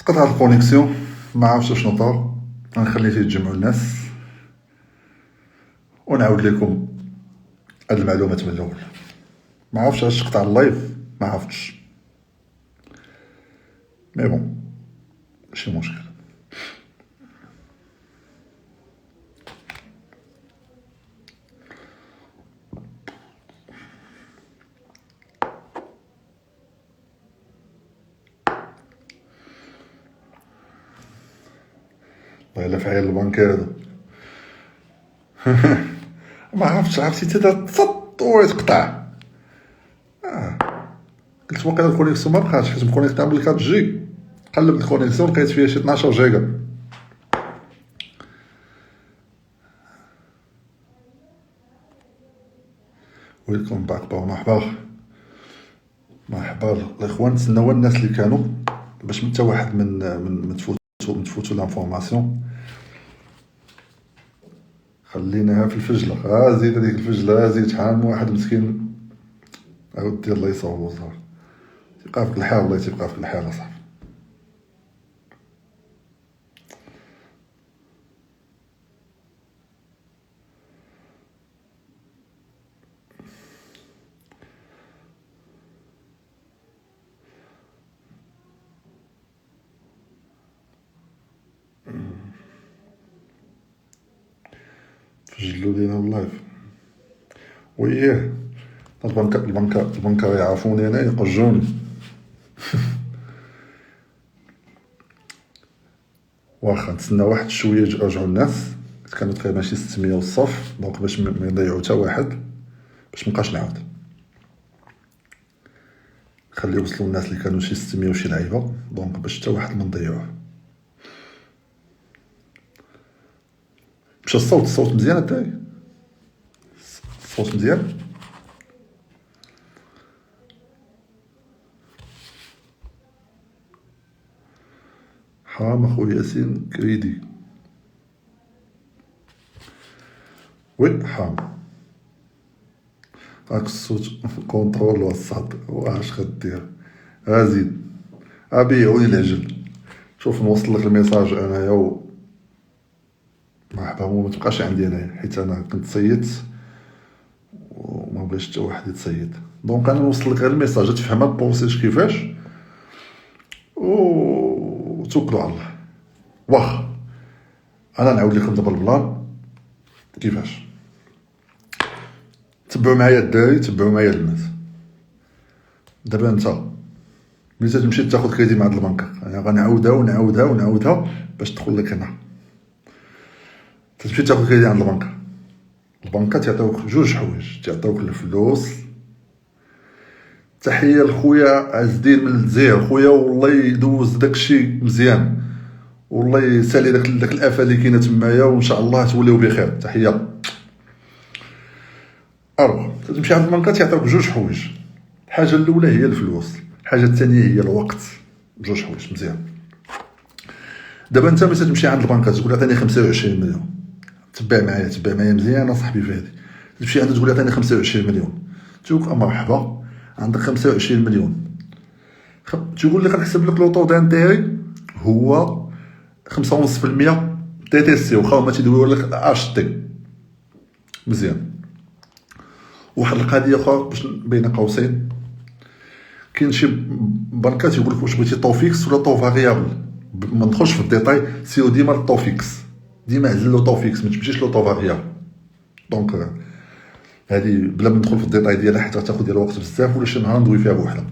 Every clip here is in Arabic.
تقطع الكونيكسيون، ما عرفتش شنو طار. غنخلي فيه يتجمعوا الناس ونعاود لكم هاد المعلومات من الاول. ما عرفتش علاش تقطع اللايف، ما عرفتش، مي بون ماشي مشكل. والله الا فعال البنك هذا. ما عرفتش، عرفتي تدا تصط ويتقطع. قلت واقيلا الكونيكسيون ما بقاش، حيت مكونيكتا بال 4 جي. قلب الكونيكسيون لقيت فيها شي 12 جيجا. ويلكم باك باو. مرحبا الاخوان. تسناو الناس اللي كانوا باش حتى واحد من تفوتوا لانفورماسيون. خليناها في الفجله. زيد هذيك الفجله، زيد شحال من واحد مسكين عاود الله يصاوبو. صافي تبقى في الحال، والله تبقى في الحال اصاحبي. فجلو لينا اللايف. وياه البنكة يعرفوني انا، يقجوني. واخا نتسنى واحد شويه يرجعوا الناس. كانوا تقريبا شي 600 والصف، دونك باش ما يضيعوا حتى واحد، باش مبقاش نعاود. خلي يوصلوا الناس اللي كانوا شي 600 وشي لعيبه، دونك باش حتى واحد ما نضيعوه. مشى الصوت مزيان هداك. الصوت مزيان. حرام اخويا ياسين كريدي. وي حرام. راك الصوت كونترول وسط. واش غدير؟ زيد بيعوني العجل. شوف نوصل لك الميساج انايا مرحبا. ما تبقاش عندي انايا حيت انا كنت صيدت وما بغيتش حتى واحد يتصيد، دونك انا نوصل لك غير الميساج تفهم البروسيس كيفاش وتوكلوا على الله. واخا انا نعاود لكم دابا البلان كيفاش. تبعوا معايا الدراري، تبعوا معايا البنات. دابا انت ملي تمشي تاخذ كريدي مع هاد البنكه، انا غنعاودها باش تدخل لك هنا. تمشي تاخذ كريدي عند البنكه تعطيوك جوج حوايج. تعطيوك الفلوس. تحيه لخويا عز الدين من الجزائر. خويا والله يدوز داكشي مزيان، والله يسالي داك الافه اللي كاينه تمايا، وان شاء الله توليو بخير. تحيه. تمشي عند البنكه تعطيوك جوج حوايج. الحاجه الاولى هي الفلوس، الحاجه الثانيه هي الوقت. جوج حوايج مزيان. دابا انت ملي تمشي عند البنكه تقول عطيني 25 مليون، تبع معايا مزيان اصاحبي. في هذه تمشي عندها تقول عطيني 25 مليون، تقول مرحبا عندك 25 مليون. تقول لك غنحسب لك لوطو دانتيري هو 5.5% تي تي سي، واخا هما تيدويو لك اش تي مزيان. واحد القضيه اخرى باش بين قوسين، كاين شي بنكات يقول لك واش بغيتي طو فيكس ولا طو فاريابل. ما ندخلش في الديتاي، سيرو ديما الطو فيكس، ديما عزل لو طو فيكس، ما تمشيش لو طو فاريابل. دونك هذه بلا ما ندخل في الديتاي ديالها حيت غتاخذ ديال الوقت بزاف، ولا شي نهار ندوي فيها بوحدها.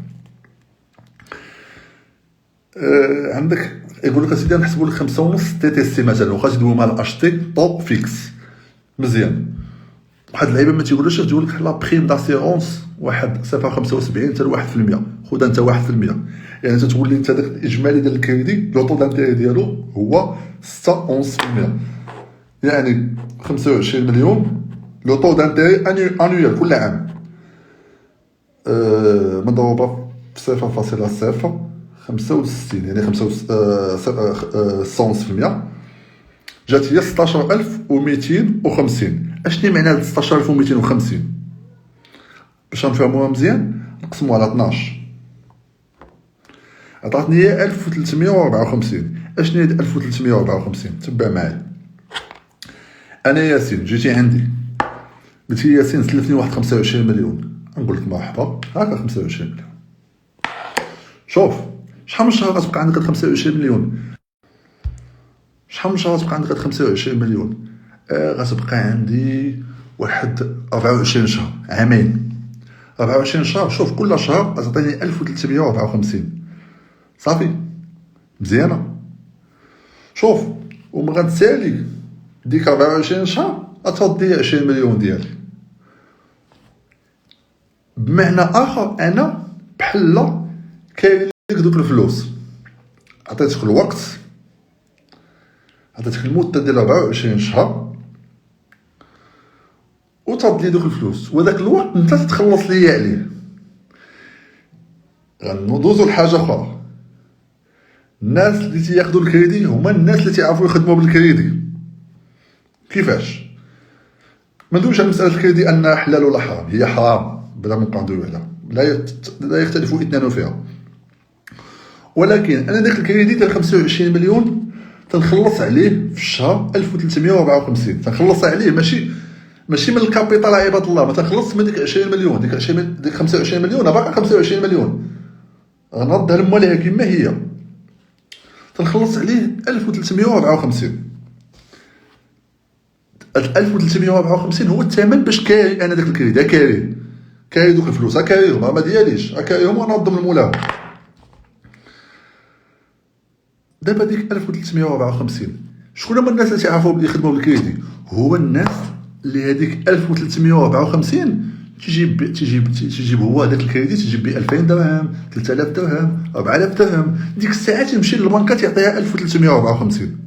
عندك يقول لك اسيدي نحسبوا لك 5.5 تي تي سي مثلا، واخا تدوي مع الاش تي طو فيكس مزيان. واحد اللعيبه ما تيقولوش، تقول لك لا بريم داسيرونس واحد 0.75 حتى ل 1%. خذ انت 1%، يعني تتولي انت داك الاجمالي ديال الكريدي لو طو دانتيري ديالو هو 6.11%، يعني 25 مليون لو طو دانتيري انويال كل عام. مضروبه في 0.065 يعني 100% جات هي 16250. اشني معنى هاد 16250؟ باش نفهموها مزيان نقسموها على 12. عطاتني هي 1354. اشنو هي 1354؟ تبع معايا. انا ياسين جيتي عندي قلت لي ياسين سلفني واحد 25 مليون، نقول لك مرحبا هاكا 25 مليون. شوف شحال من شهر غتبقى عندك 25 مليون؟ شحال من شهر غتبقى عندك 25 مليون؟ غتبقى عندي واحد 24 شهر، عامين. 24 شهر. شوف كل شهر غتعطيني 1354 صافي، مزيانه. شوف ومن غنتسالي ديك 24 شهر غتفضي 20 مليون ديالي. بمعنى اخر انا بحال كاين لك دوك الفلوس، عطيتك الوقت، عطيتك المده ديال 24 شهر وترد لي دوك الفلوس، وذاك الوقت انت تتخلص ليا عليه. غندوزو لحاجه اخرى. الناس اللي تياخذوا الكريدي هما الناس اللي تيعرفوا يخدموا بالكريدي. كيفاش؟ ما ندويش على مساله الكريدي انها حلال ولا حرام، هي حرام بلا ما نقعدوا عليها، لا يختلف اثنان فيها. ولكن انا داك الكريدي تاع 25 مليون تنخلص عليه في الشهر 1354، تنخلص عليه ماشي من الكابيتال عباد الله، ما تنخلص من ديك 20 مليون، ديك 25 مليون باقي 25 مليون غنردها لمواليها كما هي، تنخلص عليه 1354. 1354 هو الثمن باش كاري انا داك الكريدي، كاري دوك الفلوس، كاريهم ما دياليش، كاريهم ونظم المولاهم. دابا ديك 1354 شكون هما الناس اللي تعرفوا يخدموا بالكريدي؟ هو الناس اللي هذيك 1354 تيجيب هو هذاك الكريدي تيجيب ب 2000 درهم، 3000 درهم، 4000 درهم. ديك الساعه تيمشي للبنكه تعطيها 1354.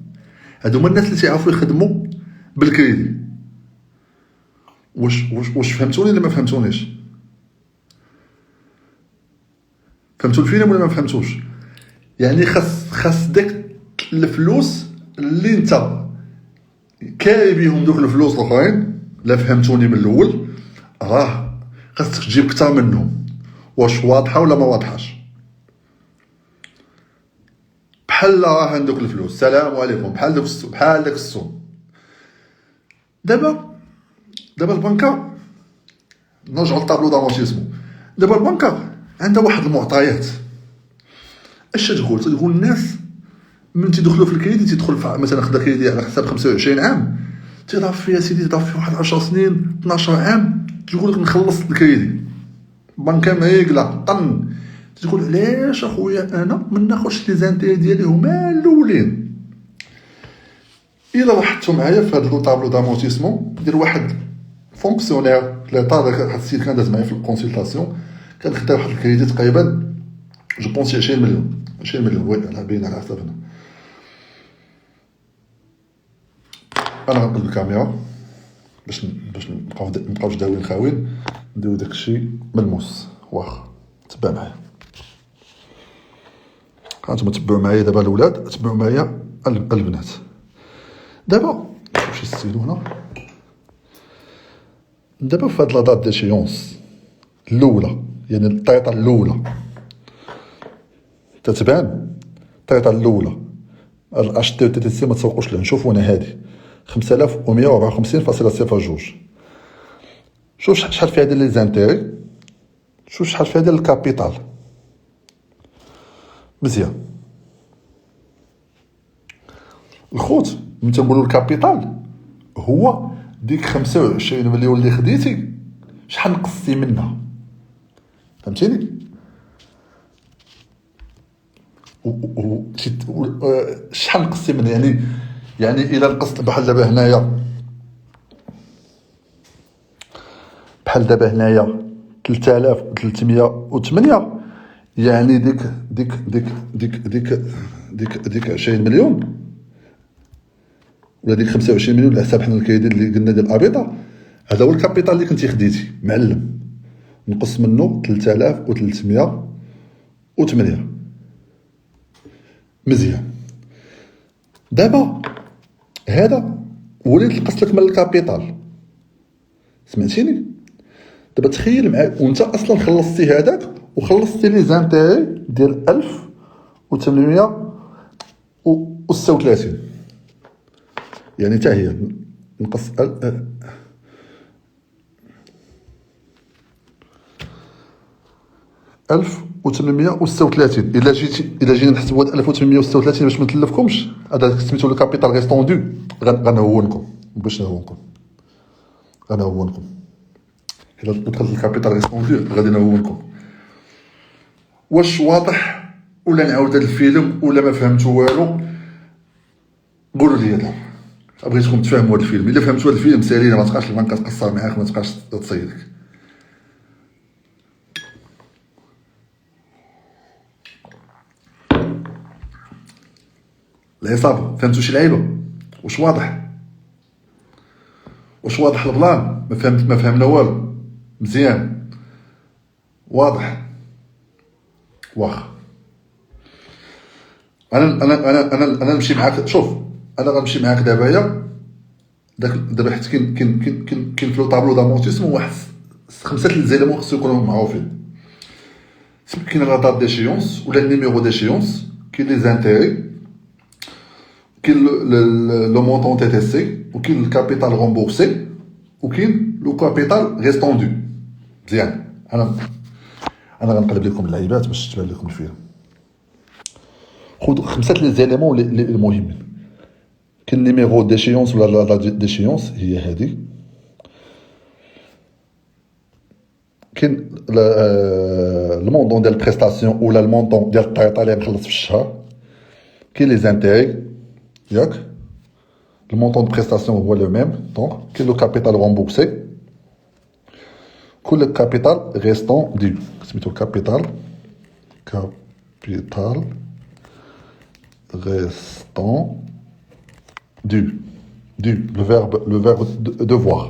هادو هما الناس اللي تعرفوا يخدموا بالكريدي. واش فهمتوني ولا ما فهمتونيش؟ فهمتوا الفيلم ولا ما فهمتوش؟ يعني خاص داك الفلوس اللي انت كاري بيهم دوك الفلوس الاخرين، لا فهمتوني من الاول، خاصك تجيب كتر منهم. واش واضحه ولا ما واضحاش؟ بحال راه عندك الفلوس، السلام عليكم، بحال داك السوم. دابا البنكه نرجعوا للطابلو دامورتيسمون. دابا البنكه عندها واحد المعطيات. اش تقول الناس من تيدخلوا في الكريدي، تيدخل مثلا خدا كريدي على حساب 25 عام، تيضاف فيها سيدي، تضاف فيه واحد 10 سنين 12 عام، تقول لك نخلص الكريدي. بنكه مايقله تقول علاش اخويا انا ما ناخذش لي زانتي ديالي هما الاولين. الا لاحظتوا معايا في هذا الطابلو دامورتيسمون دير واحد فونكسيونير ليطا، هذا السيد كان داز معايا في الكونسلطاسيون، كان خدا واحد الكريدي تقريبا جو بونسي 20 مليون وي على باين على حسابنا. انا غنقلب الكاميرا باش نبقاوش داويين خاوين، نديرو داكشي ملموس. واخا تبع معايا، هانتوما تبعوا معايا دابا الاولاد، تبعوا معايا البنات. دابا شي السيدو هنا، دابا في هاد لا دات ديشيونس الاولى، يعني الطيطه الاولى تتبان، الطيطه الاولى الاش تي تي سي ما تسوقوش لها. نشوفوا هنا هذه 5154.02. شوف شحال فيها ديال لي زانتيري، شوف شحال فيها ديال الكابيتال. مزيان الخوت، ملي تنقولوا الكابيتال هو ديك 25 مليون اللي خديتي شحال نقصتي منها، فهمتيني؟ شحال نقصتي منها، يعني الا نقصت بحال دابا هنايا، بحال دابا هنايا 3308، يعني ديك 20 مليون ولا ديك 25 مليون على حساب حنا الكريدي اللي قلنا ديال الابيضه، هذا هو الكابيتال اللي كنتي خديتي معلم، نقص منه 3308. مزيان. دابا هذا وليت نقص لك من الكابيتال، سمعتيني؟ دابا تخيل معايا وانت اصلا خلصتي هذاك وخلصتي لي زانتيري ديال 1000 و836 يعني حتى هي نقص 1836. الا جينا نحسبوا هاد 1836 باش ما نتلفكمش، هذا سميتو لو كابيتال ريستوندو. غنهونكم باش نهونكم، الا دخلت الكابيتال ريستوندو غادي نهونكم. واش واضح ولا نعاود هذا الفيلم ولا ما فهمتوا والو؟ قولوا لي دابا، بغيتكم تفهموا هذا الفيلم. الا فهمتوا هذا الفيلم سالينا، ما تبقاش البنكه تقصر معاك، ما تبقاش تصيدك. العصابه فهمتوا شي لعيبه؟ واش واضح البلان؟ ما فهمنا والو. مزيان واضح. واخا انا نمشي معاك. شوف انا غنمشي معاك دابا حيت كاين في لو طابلو دامونتيسم واحد 5 زيليمون خصو يكونوا معروفين. كاين لا دات ديشيونس ولا النيميرو ديشيونس، كاين لي زانتيري، كاين لو مونطون تي تي سي، وكاين الكابيتال رومبورسي، وكاين لو كابيتال ريستوندو. مزيان. انا غنقلب لكم اللعيبات باش تبان لكم الفيلم. خذوا 5 لي زيليمون لي المهمين. كاين نيميرو ديشيونس ولا لا ديشيونس هي هذه، كاين المونطون ديال البريستاسيون ولا المونطون ديال الطيطه اللي مخلص في الشهر، كاين لي زانتيري ياك، المونطون دو بريستاسيون هو لو ميم. دونك كاين لو كابيتال رومبورسي، كل كابيتال ريستون دو سميتو كابيتال restant dû. Le verbe devoir.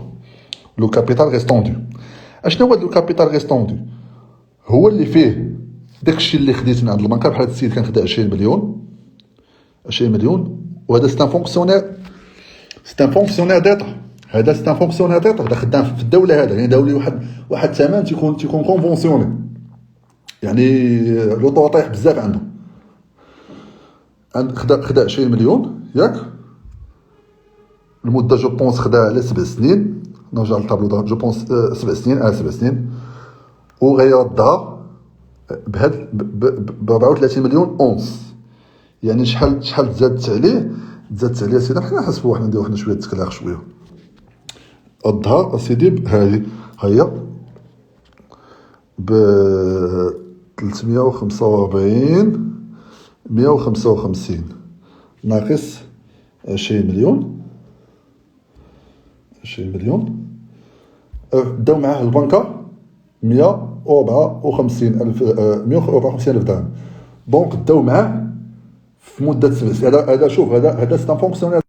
Le capital restant dû. اشنو هو لو كابيتال ريستون دو؟ هو اللي فيه داكشي اللي خديت من عند البنكه. بحال هاد السيد كان خدا 20 مليون، وهذا سي ان فونكسيونير ديتا. هذا سي ان فونكسيونير ديتا هذا خدام في الدوله. هذا يعني داو لي واحد الثمن تيكون كونفونسيوني، يعني لو طوطيح بزاف عنده. خدا 20 مليون ياك، المده جو بونس خدا على 7 سنين. نرجع للطابلو جو بونس 7 سنين، وغيردها بهاد ب 34 مليون اونس. يعني شحال زادت عليه سيدي. حنا نحسبوا حنا نديرو شويه تكلاخ شويه. ردها اسيدي هذه هي ب 155 ناقص 20 مليون داو معاه البنكه 154,000 درهم. دونك داو معاه في مده 7 سنين. هذا شوف هذا سي ان فونكسيونير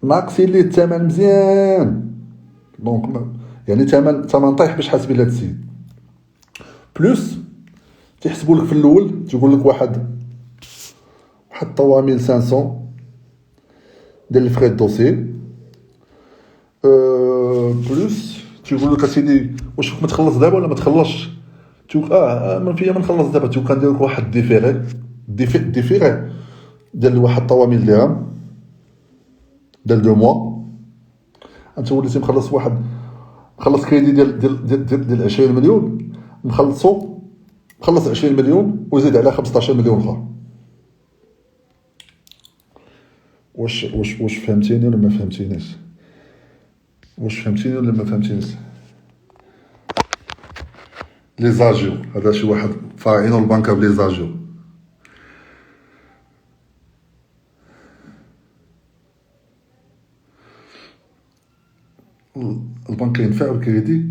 ناقصين ليه الثمن مزيان. دونك يعني ثمن طايح باش حاسبين لهاد السيد. بلوس تيحسبوا لك في الاول تيقول لك واحد 3500 ديال الفري دوسي. بلوس تيقول لك اسيدي واش ما تخلص دابا ولا ما تخلصش؟ تقول من فيا ما نخلص دابا. تقول كندير لك واحد ديفيري ديال واحد 3000 درهم ديال 2 موا. انت وليتي مخلص كريدي ديال 20 مليون، مخلص 20 مليون وزيد على 15 مليون اخر. واش فهمتيني ولا ما فهمتينيش؟ لي زاجيو هذا شي واحد فاعينو البنكه بلي زاجيو. البنك ينفع الكريدي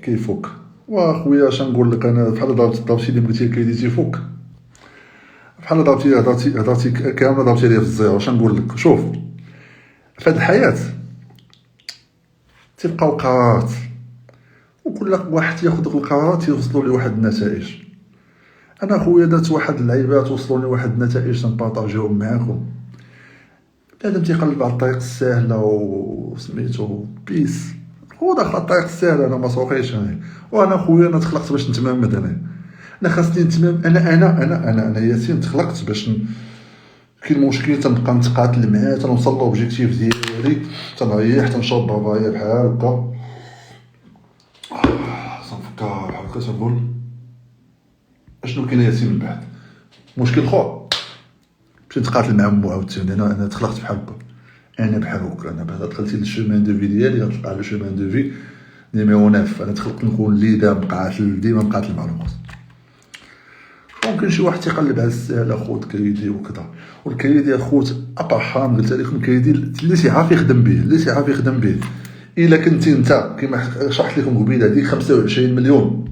كيفوك. واخويا اش نقول لك انا؟ بحال ضربتي لي قلتي الكريدي تيفوك، بحال هضرتي كامله ضربتي ليا في الزيرو. اش نقول لك؟ شوف في هاد الحياه تيبقاو قرارات، وكل واحد ياخذ دوك القرارات يوصلوا لواحد النتائج. انا خويا درت واحد اللعيبات وصلوني واحد النتائج نبارطاجيهم معاكم. بنادم تيقلب على الطريق السهله وسميتو بيس، هو داخل الطريق السهله. انا ما سوقيش انا، وانا خويا انا تخلقت باش نتمامد. انا انا خاصني نتمام. انا ياسين تخلقت باش كاين مشكل تنبقى نتقاتل معاه تنوصل لوبجيكتيف ديالي، تنريح تنشرب بابايا بحال هكا تنفكر بحال هكا تنقول اشنو كاين ياسين من بعد مشكل خو باش نتقاتل مع مو عاوتاني. انا تخلقت بحال هكا، انا بحال هكا. انا بعدا دخلت للشومان دو في ديالي غتلقى على شومان دو في نيميرو 9. انا تخلقت نكون ليدر مقاتل ديما مقاتل مع الناس. ممكن شي واحد تيقلب على السهل اخوت كريدي وكذا، والكريدي اخوت ابرهام قلت لكم كريدي اللي تيعرف يخدم به، اللي تيعرف يخدم به. الا كنتي انت كما شرحت لكم قبيله هذيك 25 مليون،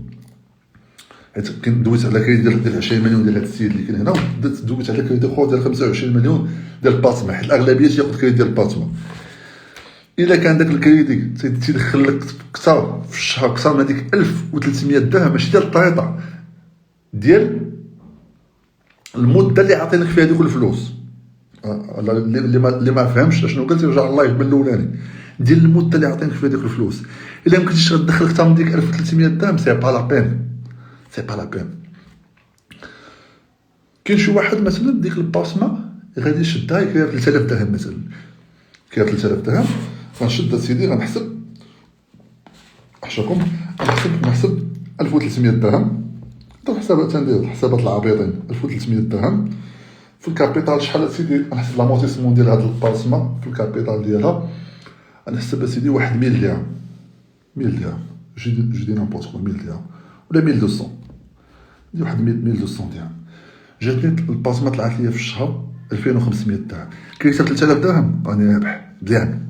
حيت دويت على كريدي ديال 20 مليون ديال هذا السيد اللي كاين هنا، دويت على كريدي خويا ديال 25 مليون ديال الباطمه، حيت الاغلبيه تياخذ كريدي ديال الباطمه. الا كان داك الكريدي تيدخل لك كثر في الشهر كثر من هذيك 1300 درهم، ماشي ديال الطريطه، ديال المده اللي عطيناك فيها هذوك الفلوس. اللي ما فهمش شنو قلت يرجع اللايف من الاولاني، ديال المده اللي عطيناك فيها هذوك الفلوس. الا ما كنتيش غتدخل اكثر من ديك 1300 درهم سي با لا بين، سي با لا بين. كاين شي واحد مثلا ديك الباسمه غادي يشدها كاين 3000 درهم مثلا، كاين 3000 درهم غنشد سيدي غنحسب احشاكم نحسب 1300 درهم. هاد الحسابات تندير الحسابات العبيطين 1300 درهم في الكابيتال شحال سيدي. نحسب لامورتيسمون ديال هاد الباسمه في الكابيتال ديالها نحسب سيدي واحد 1000 درهم، 1000 درهم جدي نامبورط كو 1000 درهم ولا 1200 دي واحد 1200 درهم. جاتني الباسمه طلعت ليا في الشهر 2500 درهم، كيسا 3000 درهم راني رابح مزيان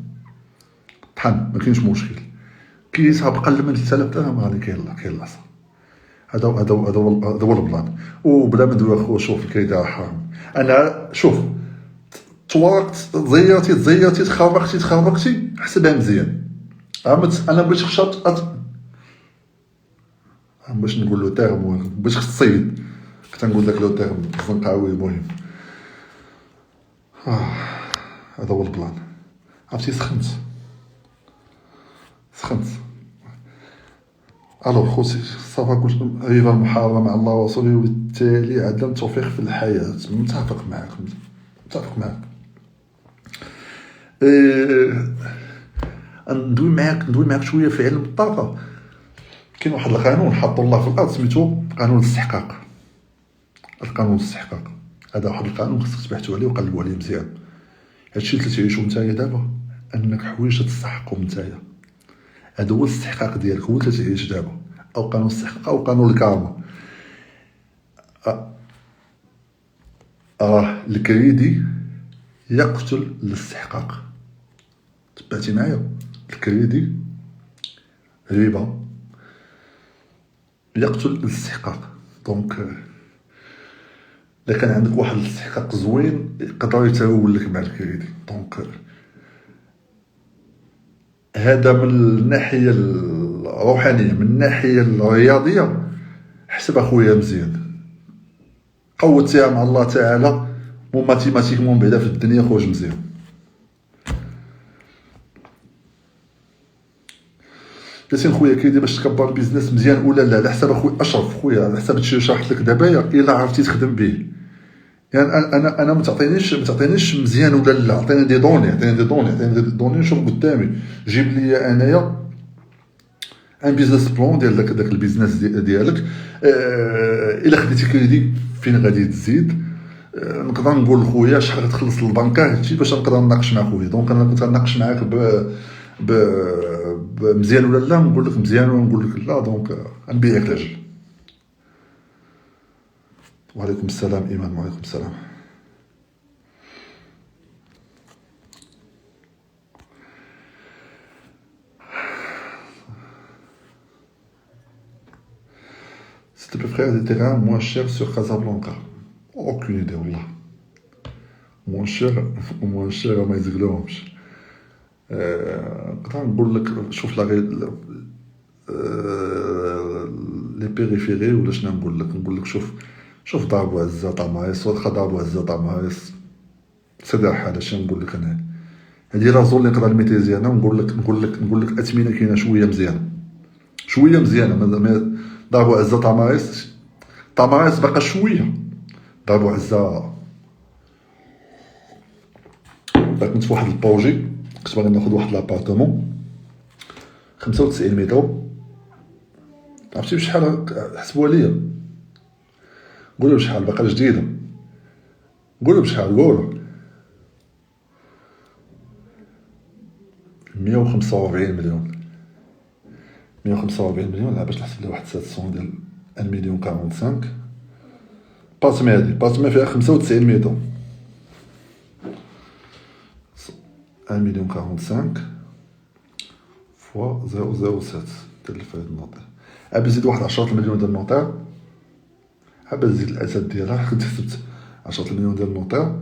طحن ما كاينش مشكل. كيسا بقى من 3000 درهم راني كاين لاصا. هذا هو البلان. وبلا ما ندوي اخو شوف الكريدي راه حرام. انا شوف تورقت زيرتي تخربقتي حسبها مزيان. انا بغيت خشات باش نقول له تيرم باش تصيد كنت نقول لك له تيرم زنقاوي المهم. هذا هو البلان. عرفتي سخنت الو خوتي صافا قلت غير المحاربه مع الله ورسوله وبالتالي عدم التوفيق في الحياه. متفق معك ندوي معاك شويه في علم الطاقه. كاين واحد القانون حطوا الله في الارض سميتو قانون الاستحقاق. القانون الاستحقاق هذا واحد القانون خصك تبحثوا عليه وقلبوا عليه مزيان. هادشي اللي تعيشوا نتايا دابا انك حوايج تستحقهم نتايا، هذا هو الاستحقاق ديالك، هو اللي تعيش دابا. او قانون الاستحقاق او قانون الكارما. الكريدي يقتل الاستحقاق. تبعتي معايا؟ الكريدي ربا يقتل الاستحقاق. دونك الا كان عندك واحد الاستحقاق زوين يقدر يتهول لك مع الكريدي. دونك هذا من الناحيه الروحانيه. من الناحيه الرياضيه حسب اخويا مزيان، قوتيها مع الله تعالى ماتيماتيكمون بعدا في الدنيا خويا مزيان. ياسين خويا كيدي باش تكبر البيزنس مزيان ولا لا؟ على حساب اخويا اشرف خويا، على حساب هادشي اللي شرحت لك دابا الا عرفتي تخدم به. يعني انا ما تعطينيش مزيان ولا لا، عطيني دي دوني نشوف قدامي. جيب لي انايا ان بيزنس بلان ديال داك البيزنس ديالك. الا خديتي كريدي فين غادي تزيد؟ نقدر نقول لخويا شحال غتخلص للبنكه هادشي باش نقدر نناقش مع خويا. دونك انا كنت نناقش معاك مزيان ولا لا، نقول لك مزيان ولا نقول لك لا. دونك نبيعك لاجل. وعليكم السلام ايمان. وعليكم السلام. S'il te plaît frère, des terrains moins chers sur Casablanca. Aucune idée والله. moins cher ما يزقلوهمش. نقدر نقول لك شوف لا لي بيريفيري ولا شنو نقول لك شوف دار بوعزة طمايس واخا دار بوعزة طمايس سدا حاجه. شنو نقول لك انا هذه لا زون اللي نقدر نميتيزي انا نقول لك اثمنه كاينه شويه مزيانه. دار بوعزة طمايس طماس باقا شويه ضربوا عزه. كنت في واحد البروجي، كنت باغي ناخذ واحد لابارتمون 95 متر. عرفتي بشحال حسبوها ليا؟ قولوا بشحال باقا جديده، قولوا بشحال، قولوا 145 مليون. 145 مليون باش نحسب لها واحد 700 ديال 1 مليون 45. بارتما هادي بارتما فيها 95 متر، 1 مليون 45 فوا 007 تلف هاد النوطير. عاد نزيد واحد 10 مليون ديال النوطير، عاد نزيد الاسد ديالها. كنت حسبت 10 مليون ديال النوطير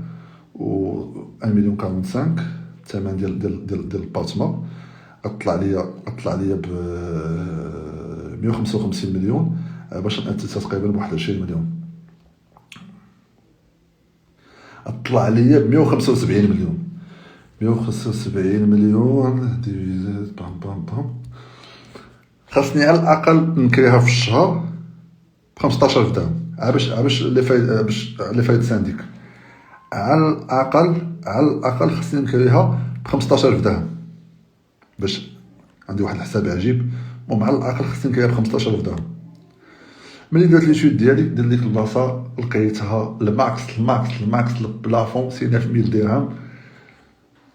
و 1 مليون 45 الثمن ديال البارتما، طلع ليا ب 155 مليون باش نأسس تقريبا ب 21 مليون. طلع ليا ب 175 مليون. 175 مليون ديفيزيت بام بام بام، خاصني على الاقل نكريها في الشهر ب 15000 درهم. باش لي فايد سانديك على الاقل خاصني نكريها ب 15000 درهم باش عندي واحد الحساب عجيب. المهم على الاقل خاصني نكريها ب 15000 درهم. ملي درت لي شوت ديالي ديال ديك البلاصه لقيتها الماكس البلافون 9000 درهم.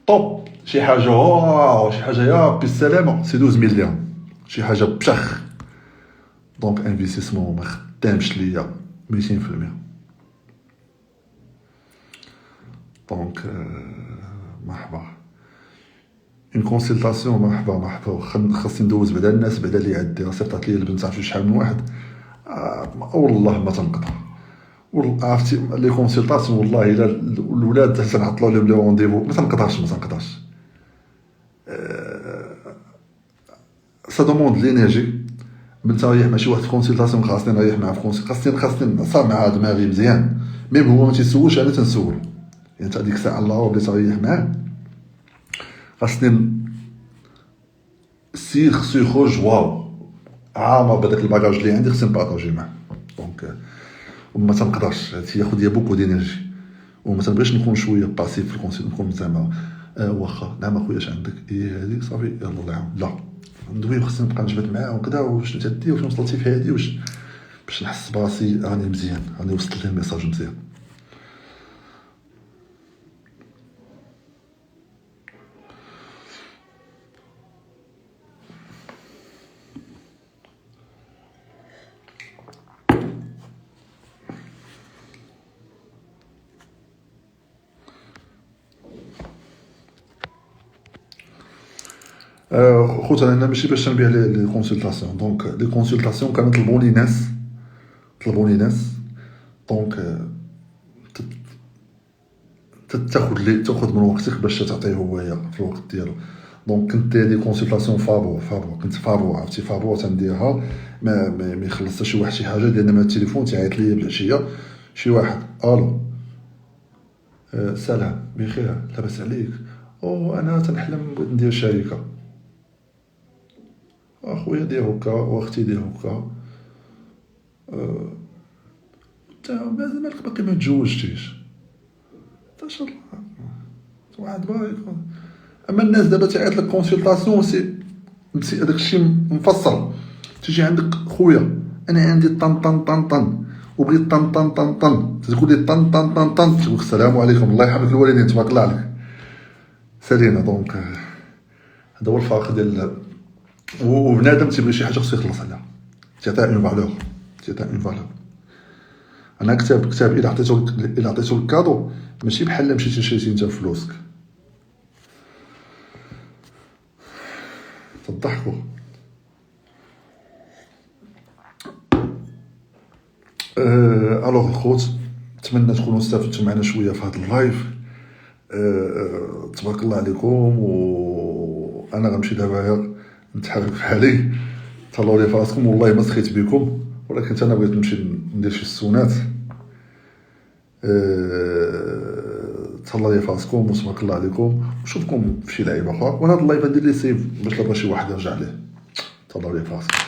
طوب شي حاجه يا بالسلامه سي 12000 درهم، شي حاجه بشخ. دونك انفستيسمون ما خدامش ليا 200%. دونك مرحبا اون كونسلطاسيون، مرحبا خاصني ندوز بعدا الناس بعدا اللي عندي صيفطات لي البنت عرفتي شحال من واحد. والله ما تنقطع، والله عرفتي لي كونسلطاسيون والله الا الولاد تنعطلوا لهم لي رونديفو ما تنقطعش. سا دوموند لينيرجي. بنت رايح ماشي واحد كونسلطاسيون خاصني نريح معاه في كونسلطاسيون، خاصني نصاب معاه دماغي مزيان. ميم هو ما تيسولش انا تنسول، يعني تا ديك الساعه الله اللي تريح معاه خاصني السيد خصو يخرج واو عامر بداك الباكاج اللي عندي خصني نبارطاجي معاه. دونك وما تنقدرش تياخذ ليا بوكو دينيرجي، وما تنبغيش نكون شويه باسيف في الكونسيل، نكون زعما واخا نعم اخويا اش عندك هذيك صافي يلا الله يعاون. لا ندوي خصني نبقى نجبد معاه وكذا وشنو تدي وفين وصلتي في هذه باش نحس براسي راني مزيان، راني وصلت ليه الميساج مزيان. خوتنا انا ماشي باش نبيع لي كونسلطاسيون. دونك لي كونسلطاسيون كانوا طلبوا لي ناس دونك تاخذ من وقتك باش تعطيه هويا في الوقت ديالو. دونك كنت دي كونسلطاسيون فابور كنت فابور عرفتي فابور تنديرها ما يخلص شي واحد شي حاجه ديال التليفون تيعيط ليا بالعشيه شي واحد الو سلام بخير لاباس عليك او انا تنحلم بغيت ندير شركه اخويا دير هكا واختي دير هكا تا مازال مالك باقي ما تزوجتيش ان شاء الله واحد بارك. اما الناس دابا تعيط لك كونسلطاسيون سي هذاك الشيء مفصل. تيجي عندك خويا انا عندي طن وبغيت طن تقول لي طن تقول السلام عليكم الله يحفظ الوالدين تبارك الله عليك سالينا. دونك هذا هو الفرق ديال وبنادم تيبغي شي حاجه خصو يخلص عليها تعطيه اون فالور. انا كتاب الا عطيتو الكادو ماشي بحال مشيتي شريتي انت فلوسك تضحكوا. الوغ خوت نتمنى تكونوا استفدتوا معنا شويه في هذا اللايف. تبارك الله عليكم. وانا غنمشي دابا نتحرك في حالي تهلاو لي فراسكم والله ما سخيت بكم ولكن انا بغيت نمشي ندير شي السونات. تهلاو لي فراسكم وتبارك الله عليكم ونشوفكم في شي لعيبه اخرى. وانا هذا اللايف ندير ليه سيف باش لا بغى شي واحد يرجع ليه. تهلاو لي فراسكم.